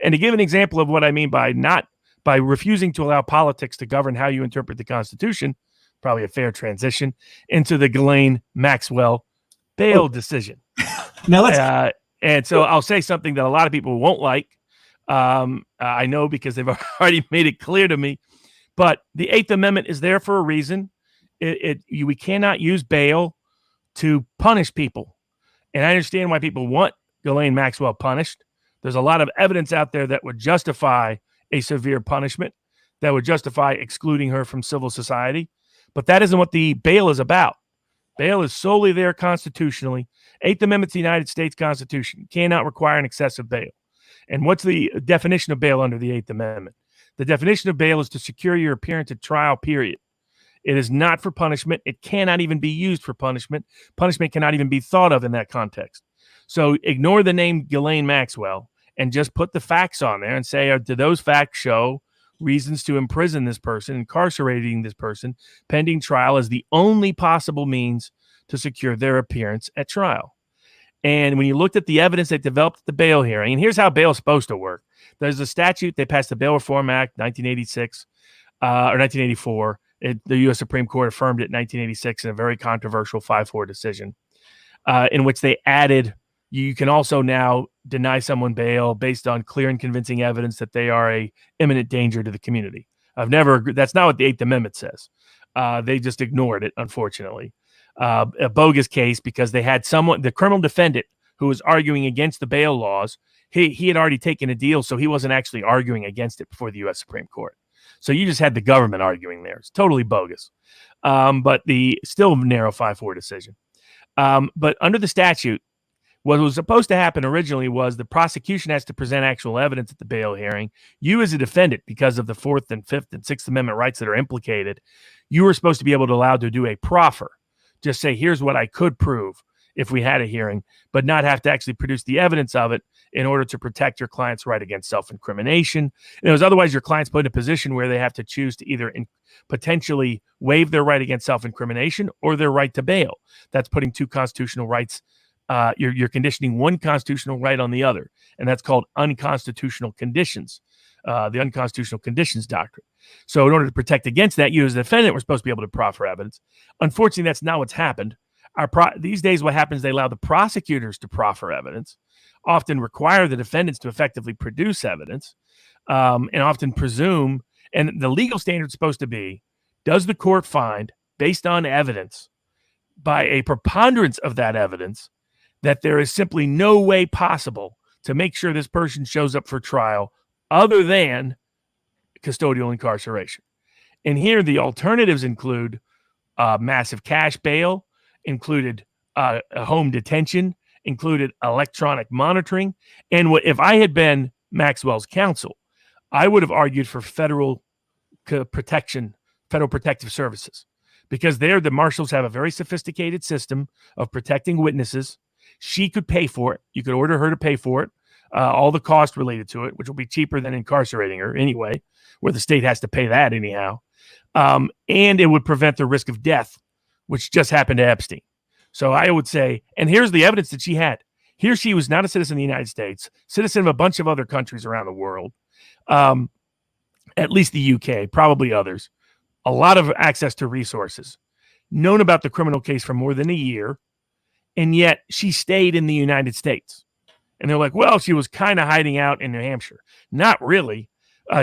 And to give an example of what I mean by refusing to allow politics to govern how you interpret the Constitution, probably a fair transition into the Ghislaine Maxwell bail decision. Now and so I'll say something that a lot of people won't like. I know because they've already made it clear to me. But the Eighth Amendment is there for a reason. We cannot use bail to punish people. And I understand why people want Ghislaine Maxwell punished. There's a lot of evidence out there that would justify a severe punishment, that would justify excluding her from civil society. But that isn't what the bail is about. Bail is solely there constitutionally. Eighth Amendment to the United States Constitution cannot require an excessive bail. And what's the definition of bail under the Eighth Amendment? The definition of bail is to secure your appearance at trial, period. It is not for punishment. It cannot even be used for punishment. Punishment cannot even be thought of in that context. So ignore the name Ghislaine Maxwell and just put the facts on there and say, do those facts show reasons to imprison this person, incarcerating this person, pending trial as the only possible means to secure their appearance at trial? And when you looked at the evidence that developed at the bail hearing, and here's how bail is supposed to work. There's a statute. They passed the Bail Reform Act, 1986 or 1984. The U.S. Supreme Court affirmed it in 1986 in a very controversial 5-4 decision, in which they added, you can also now deny someone bail based on clear and convincing evidence that they are a imminent danger to the community. That's not what the Eighth Amendment says. They just ignored it, unfortunately. A bogus case because they had the criminal defendant who was arguing against the bail laws. He had already taken a deal, so he wasn't actually arguing against it before the U.S. Supreme Court. So you just had the government arguing there. It's totally bogus. But the still narrow 5-4 decision. But under the statute, what was supposed to happen originally was the prosecution has to present actual evidence at the bail hearing. You as a defendant, because of the Fourth and Fifth and Sixth Amendment rights that are implicated, you were supposed to be able to allow to do a proffer. Just say, here's what I could prove if we had a hearing, but not have to actually produce the evidence of it in order to protect your client's right against self-incrimination. And it was otherwise your client's put in a position where they have to choose to either potentially waive their right against self-incrimination or their right to bail. That's putting two constitutional rights. You're conditioning one constitutional right on the other, and that's called unconstitutional conditions, the unconstitutional conditions doctrine. So in order to protect against that, you as a defendant were supposed to be able to proffer evidence. Unfortunately, that's not what's happened. These days, what happens, they allow the prosecutors to proffer evidence, often require the defendants to effectively produce evidence, and often presume, and the legal standard is supposed to be, does the court find, based on evidence, by a preponderance of that evidence, that there is simply no way possible to make sure this person shows up for trial other than custodial incarceration. And here the alternatives include massive cash bail, included a home detention, included electronic monitoring. And if I had been Maxwell's counsel, I would have argued for federal protection, federal protective services, because there the marshals have a very sophisticated system of protecting witnesses. She could pay for it. You could order her to pay for it, all the cost related to it, which will be cheaper than incarcerating her anyway, where the state has to pay that anyhow. And it would prevent the risk of death, which just happened to Epstein. So I would say, and here's the evidence that she had. Here she was not a citizen of the United States, citizen of a bunch of other countries around the world, at least the UK, probably others. A lot of access to resources, known about the criminal case for more than a year, and yet she stayed in the United States. And they're like, well, she was kind of hiding out in New Hampshire. Not really.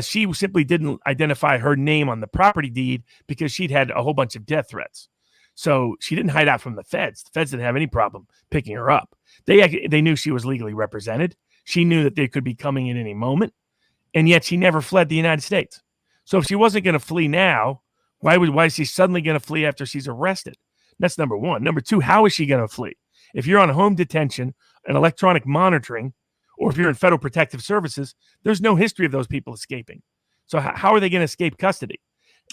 She simply didn't identify her name on the property deed because she'd had a whole bunch of death threats. So she didn't hide out from the feds. The feds didn't have any problem picking her up. They knew she was legally represented. She knew that they could be coming in any moment. And yet she never fled the United States. So if she wasn't going to flee now, why is she suddenly going to flee after she's arrested? That's number one. Number two, how is she going to flee? If you're on home detention and electronic monitoring, or if you're in federal protective services, there's no history of those people escaping. So how are they going to escape custody?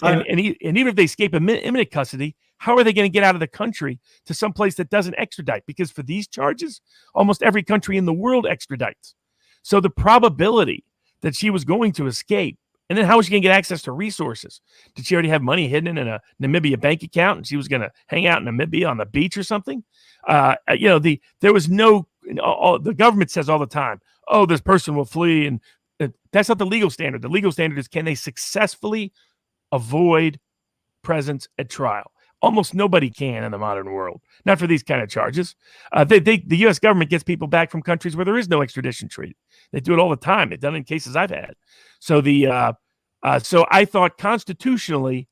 And even if they escape imminent custody, how are they going to get out of the country to some place that doesn't extradite? Because for these charges, almost every country in the world extradites. So the probability that she was going to escape, and then how was she going to get access to resources? Did she already have money hidden in a Namibia bank account and she was going to hang out in Namibia on the beach or something? There was no, the government says all the time, oh, this person will flee and That's not the legal standard. The legal standard is, can they successfully avoid presence at trial? Almost nobody can in the modern world, not for these kind of charges. The U.S. government gets people back from countries where there is no extradition treaty. They do it all the time. They've done it in cases I've had. So so I thought constitutionally,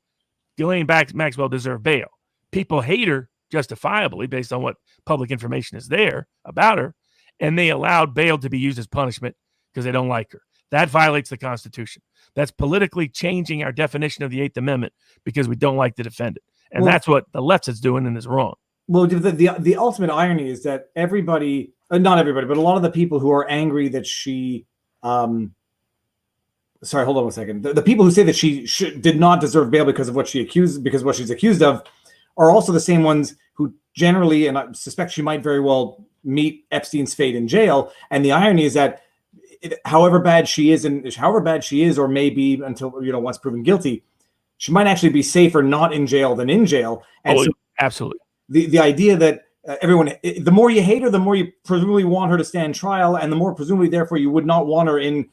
Ghislaine Maxwell deserved bail. People hate her justifiably based on what public information is there about her, and they allowed bail to be used as punishment because they don't like her. That violates the Constitution. That's politically changing our definition of the Eighth Amendment because we don't like the defendant. And that's what the left is doing, and is wrong. Well, the ultimate irony is that everybody, not everybody, but a lot of the people who are angry that she, sorry, hold on 1 second. The people who say that she did not deserve bail because of what she's accused of, are also the same ones who generally, and I suspect she might very well meet Epstein's fate in jail. And the irony is that however bad she is, or may be until, once proven guilty, she might actually be safer not in jail than in jail. And so absolutely. The idea that the more you hate her, the more you presumably want her to stand trial, and the more presumably, therefore, you would not want her in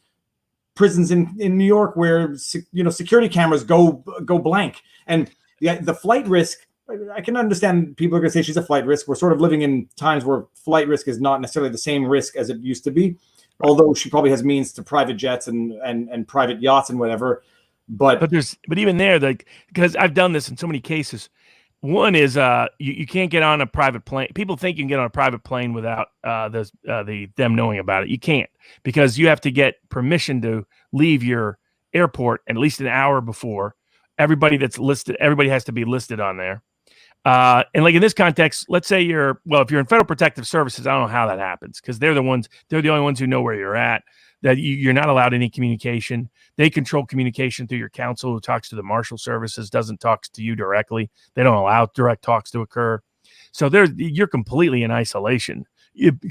prisons in New York where security cameras go blank. And the flight risk, I can understand people are going to say she's a flight risk. We're sort of living in times where flight risk is not necessarily the same risk as it used to be, although she probably has means to private jets and private yachts and whatever. But even there, because I've done this in so many cases. One is you can't get on a private plane. People think you can get on a private plane without them knowing about it. You can't, because you have to get permission to leave your airport at least an hour before. Everybody that's listed, everybody has to be listed on there. And like in this context, let's say if you're in Federal Protective Services, I don't know how that happens, because they're the only ones who know where you're at. That you're not allowed any communication. They control communication through your counsel, who talks to the Marshal Services, doesn't talk to you directly. They don't allow direct talks to occur. So you're completely in isolation.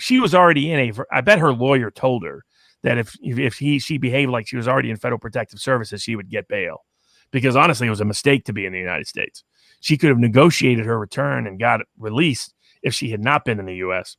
She was already I bet her lawyer told her that if she behaved like she was already in Federal Protective Services, she would get bail. Because honestly, it was a mistake to be in the United States. She could have negotiated her return and got released if she had not been in the U.S.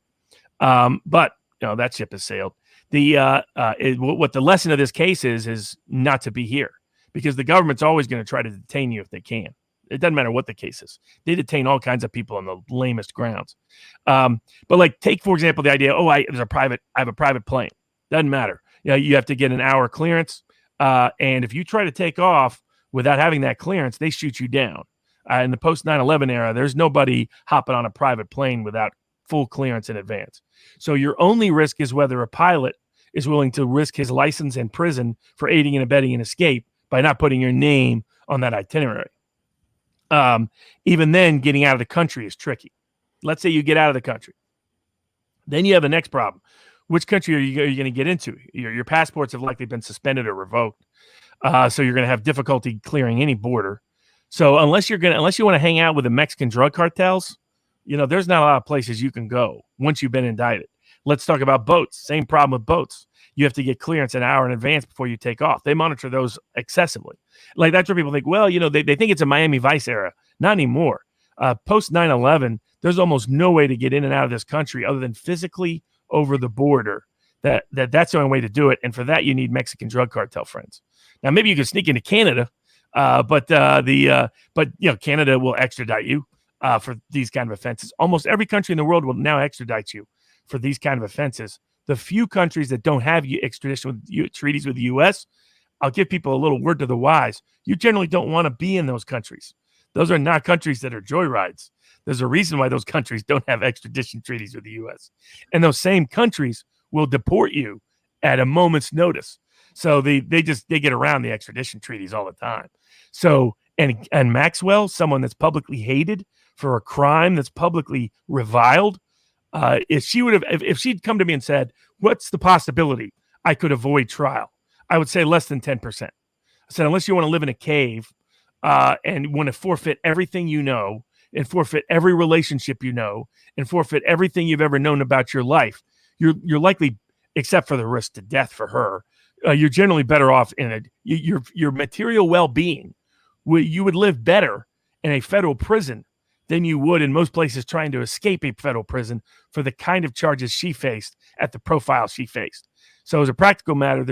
But that ship has sailed. What the lesson of this case is not to be here, because the government's always going to try to detain you if they can. It doesn't matter what the case is. They detain all kinds of people on the lamest grounds. But take, for example, the idea, I have a private plane. Doesn't matter. You have to get an hour clearance. And if you try to take off without having that clearance, they shoot you down. In the post 9/11 era, there's nobody hopping on a private plane without full clearance in advance. So your only risk is whether a pilot is willing to risk his license and prison for aiding and abetting an escape by not putting your name on that itinerary. Even then, getting out of the country is tricky. Let's say you get out of the country. Then you have the next problem. Which country are you going to get into? Your passports have likely been suspended or revoked. So you're going to have difficulty clearing any border. So unless you want to hang out with the Mexican drug cartels, there's not a lot of places you can go once you've been indicted. Let's talk about boats. Same problem with boats. You have to get clearance an hour in advance before you take off. They monitor those excessively. That's where people think, they think it's a Miami Vice era. Not anymore. Post 9/11, there's almost no way to get in and out of this country other than physically over the border. That's the only way to do it. And for that, you need Mexican drug cartel friends. Now, maybe you can sneak into Canada, but Canada will extradite you for these kind of offenses. Almost every country in the world will now extradite you for these kind of offenses. The few countries that don't have extradition treaties with the U.S., I'll give people a little word to the wise. You generally don't want to be in those countries. Those are not countries that are joyrides. There's a reason why those countries don't have extradition treaties with the U.S. And those same countries will deport you at a moment's notice. So they get around the extradition treaties all the time. So and Maxwell, someone that's publicly hated for a crime that's publicly reviled, if she'd come to me and said, "What's the possibility I could avoid trial?" I would say less than 10%. I said, unless you want to live in a cave and want to forfeit everything you know, and forfeit every relationship you know, and forfeit everything you've ever known about your life, you're likely, except for the risk to death for her, you're generally better off in your material well-being. You would live better in a federal prison than you would in most places trying to escape a federal prison for the kind of charges she faced at the profile she faced. So as a practical matter,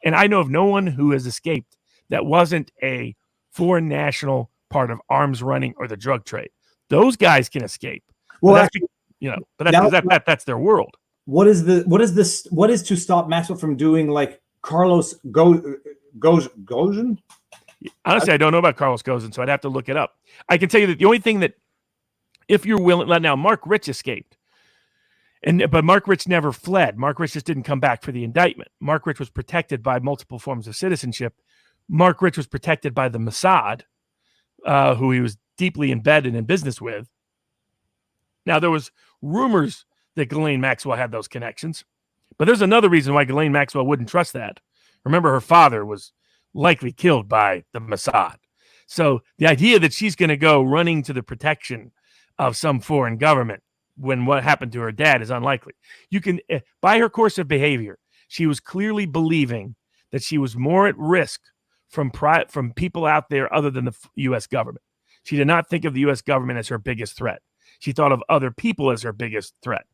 and I know of no one who has escaped that wasn't a foreign national part of arms running or the drug trade. Those guys can escape. Well, but that's their world. What is to stop Maxwell from doing like Carlos Gozin? Honestly, I don't know about Carlos Gozin, so I'd have to look it up. I can tell you that the only thing that, if you're willing, now Mark Rich escaped, but Mark Rich never fled. Mark Rich just didn't come back for the indictment. Mark Rich was protected by multiple forms of citizenship. Mark Rich was protected by the Mossad, who he was deeply embedded in business with. Now, there was rumors that Ghislaine Maxwell had those connections, but there's another reason why Ghislaine Maxwell wouldn't trust that. Remember, her father was likely killed by the Mossad. So the idea that she's going to go running to the protection of some foreign government when what happened to her dad is unlikely. You can, by her course of behavior, she was clearly believing that she was more at risk from people out there other than the U.S. government. She did not think of the U.S. government as her biggest threat. She thought of other people as her biggest threat.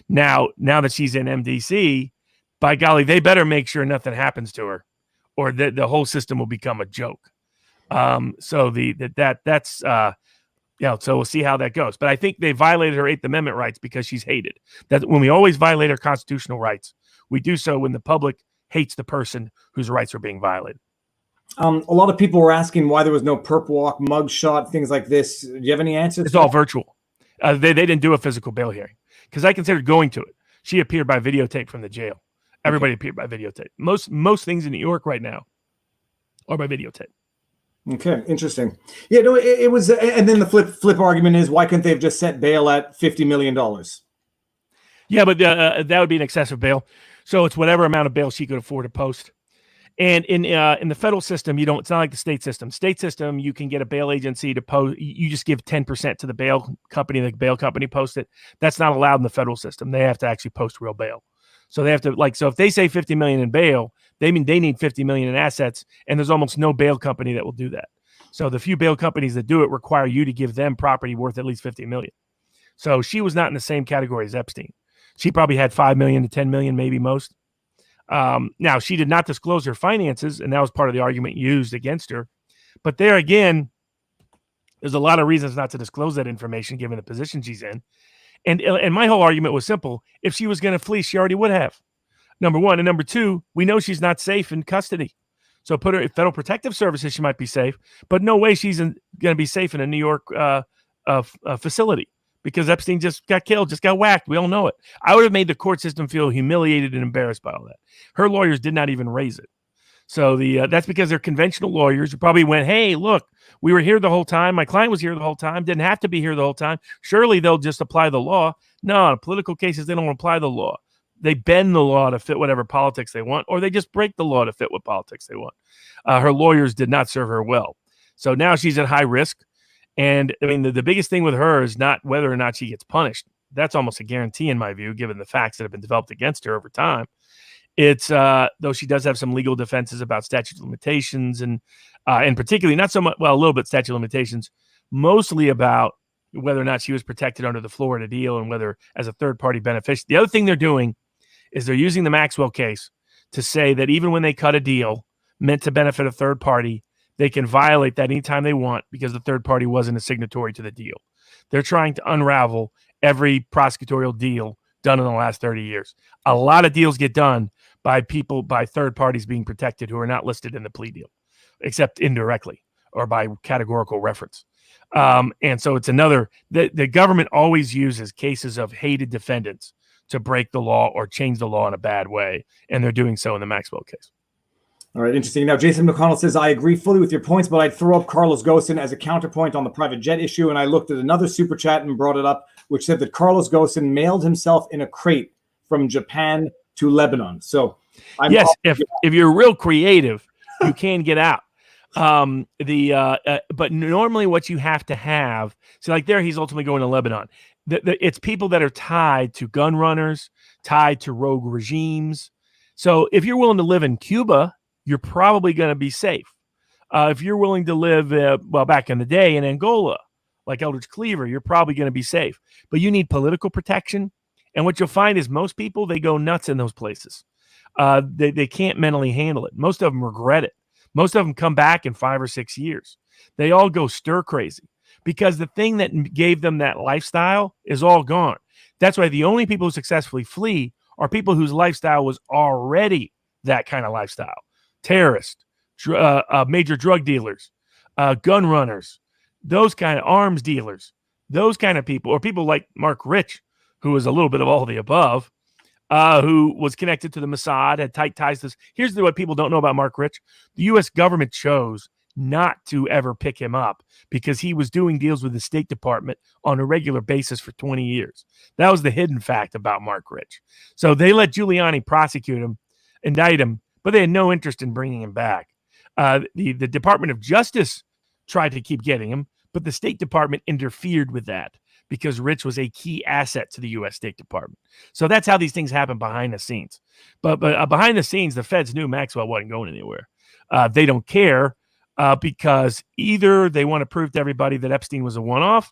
Now that she's in MDC, by golly, they better make sure nothing happens to her, or the whole system will become a joke. So we'll see how that goes. But I think they violated her 8th Amendment rights because she's hated. That when we always violate our constitutional rights, we do so when the public hates the person whose rights are being violated. A lot of people were asking why there was no perp walk, mug shot, things like this. Do you have any answers? It's all virtual. They didn't do a physical bail hearing because I considered going to it. She appeared by videotape from the jail. Everybody appeared by videotape. Most things in New York right now are by videotape. Okay, interesting. Yeah, no, it was, and then the flip argument is why couldn't they have just set bail at $50 million? Yeah, but that would be an excessive bail. So it's whatever amount of bail she could afford to post. And in the federal system, you don't. It's not like the state system. State system, you can get a bail agency to post. You just give 10% to the bail company. The bail company posts it. That's not allowed in the federal system. They have to actually post real bail. So they have to so if they say 50 million in bail, they mean they need 50 million in assets, and there's almost no bail company that will do that. So the few bail companies that do it require you to give them property worth at least 50 million. So she was not in the same category as Epstein. She probably had 5 million to 10 million, maybe most. Now she did not disclose her finances, and that was part of the argument used against her. But there again, there's a lot of reasons not to disclose that information given the position she's in. And my whole argument was simple. If she was going to flee, she already would have. Number one. And number two, we know she's not safe in custody. So put her in Federal Protective Services, she might be safe, but no way she's going to be safe in a New York facility because Epstein just got killed, just got whacked. We all know it. I would have made the court system feel humiliated and embarrassed by all that. Her lawyers did not even raise it. So that's because they're conventional lawyers who probably went, hey, look, we were here the whole time. My client was here the whole time. Didn't have to be here the whole time. Surely they'll just apply the law. No, in political cases, they don't apply the law. They bend the law to fit whatever politics they want, or they just break the law to fit what politics they want. Her lawyers did not serve her well. So now she's at high risk. And I mean, the biggest thing with her is not whether or not she gets punished. That's almost a guarantee in my view, given the facts that have been developed against her over time. It's though she does have some legal defenses about statute of limitations and particularly not so much, well, a little bit statute of limitations, mostly about whether or not she was protected under the Florida deal and whether as a third party beneficiary. The other thing they're doing is they're using the Maxwell case to say that even when they cut a deal meant to benefit a third party, they can violate that anytime they want because the third party wasn't a signatory to the deal. They're trying to unravel every prosecutorial deal done in the last 30 years. A lot of deals get done by third parties being protected who are not listed in the plea deal, except indirectly or by categorical reference. And so it's the government always uses cases of hated defendants to break the law or change the law in a bad way. And they're doing so in the Maxwell case. All right, interesting. Now, Jason McConnell says, I agree fully with your points, but I'd throw up Carlos Ghosn as a counterpoint on the private jet issue. And I looked at another super chat and brought it up, which said that Carlos Ghosn mailed himself in a crate from Japan to Lebanon. So yes, if you're real creative, you can get out. But normally what you have to have, so like there, he's ultimately going to Lebanon. It's people that are tied to gun runners, tied to rogue regimes. So if you're willing to live in Cuba, you're probably going to be safe. If you're willing to live, back in the day in Angola, like Eldridge Cleaver, you're probably going to be safe. But you need political protection. And what you'll find is most people, they go nuts in those places. They can't mentally handle it. Most of them regret it. Most of them come back in 5 or 6 years. They all go stir crazy because the thing that gave them that lifestyle is all gone. That's why the only people who successfully flee are people whose lifestyle was already that kind of lifestyle. Terrorists, major drug dealers, gun runners, those kind of arms dealers, those kind of people, or people like Mark Rich, who was a little bit of all the above, who was connected to the Mossad, had tight ties to this. Here's what people don't know about Mark Rich. The U.S. government chose not to ever pick him up because he was doing deals with the State Department on a regular basis for 20 years. That was the hidden fact about Mark Rich. So they let Giuliani prosecute him, indict him, but they had no interest in bringing him back. The Department of Justice tried to keep getting him, but the State Department interfered with that because Rich was a key asset to the U.S. State Department. So that's how these things happen behind the scenes. But behind the scenes, the feds knew Maxwell wasn't going anywhere. They don't care because either they want to prove to everybody that Epstein was a one-off,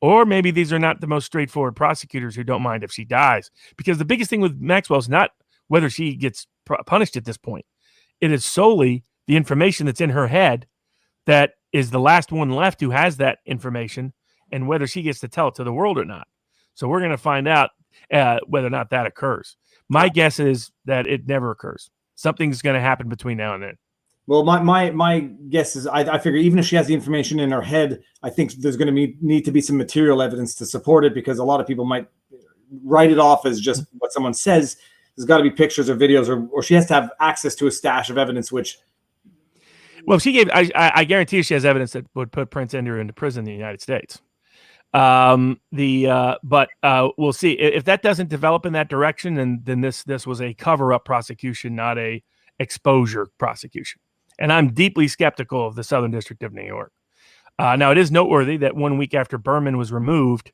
or maybe these are not the most straightforward prosecutors who don't mind if she dies. Because the biggest thing with Maxwell is not whether she gets punished at this point. It is solely the information that's in her head that is the last one left who has that information, and whether she gets to tell it to the world or not. So we're going to find out whether or not that occurs. My guess is that it never occurs. Something's going to happen between now and then. Well, my guess is I figure even if she has the information in her head, I think there's going to need to be some material evidence to support it, because a lot of people might write it off as just what someone says. There's got to be pictures or videos, or she has to have access to a stash of evidence, which... Well, she gave. I guarantee you she has evidence that would put Prince Andrew into prison in the United States. But we'll see if that doesn't develop in that direction. Then this was a cover-up prosecution, not a exposure prosecution. And I'm deeply skeptical of the Southern District of New York. Now, it is noteworthy that 1 week after Berman was removed,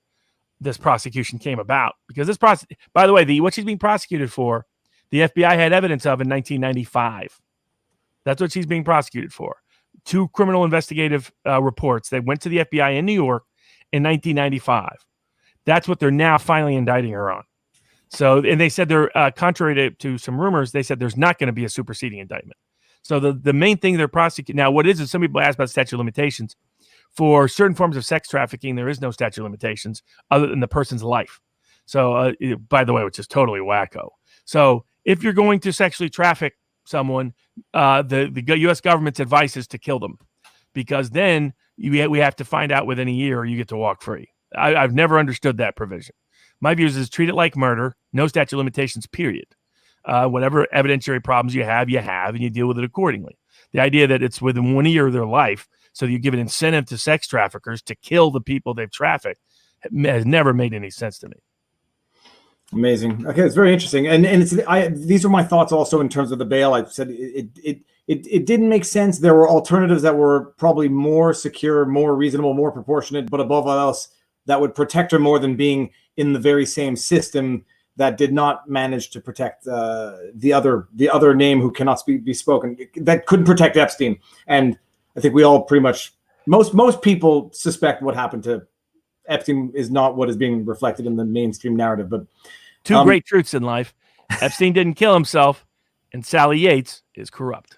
this prosecution came about, because this by the way, what she's being prosecuted for, the FBI had evidence of in 1995. That's what she's being prosecuted for. 2 criminal investigative reports that went to the FBI in New York in 1995. That's what they're now finally indicting her on. So, and they said they're contrary to some rumors, they said there's not going to be a superseding indictment. So the main thing they're prosecuting now, what is some people ask about statute of limitations. For certain forms of sex trafficking, there is no statute of limitations other than the person's life. So, by the way, which is totally wacko. So, if you're going to sexually traffic someone, the U.S. government's advice is to kill them, because then we have to find out within a year, or you get to walk free. I've never understood that provision. My view is treat it like murder, no statute of limitations, period. Whatever evidentiary problems you have, and you deal with it accordingly. The idea that it's within 1 year of their life, so you give an incentive to sex traffickers to kill the people they've trafficked, has never made any sense to me. Amazing. Okay, it's very interesting, and these are my thoughts also in terms of the bail. I said it didn't make sense. There were alternatives that were probably more secure, more reasonable, more proportionate, but above all else, that would protect her more than being in the very same system that did not manage to protect the other name who cannot be spoken, that couldn't protect Epstein. And I think we all pretty much, most people suspect what happened to Epstein is not what is being reflected in the mainstream narrative. But two great truths in life: Epstein didn't kill himself, and Sally Yates is corrupt.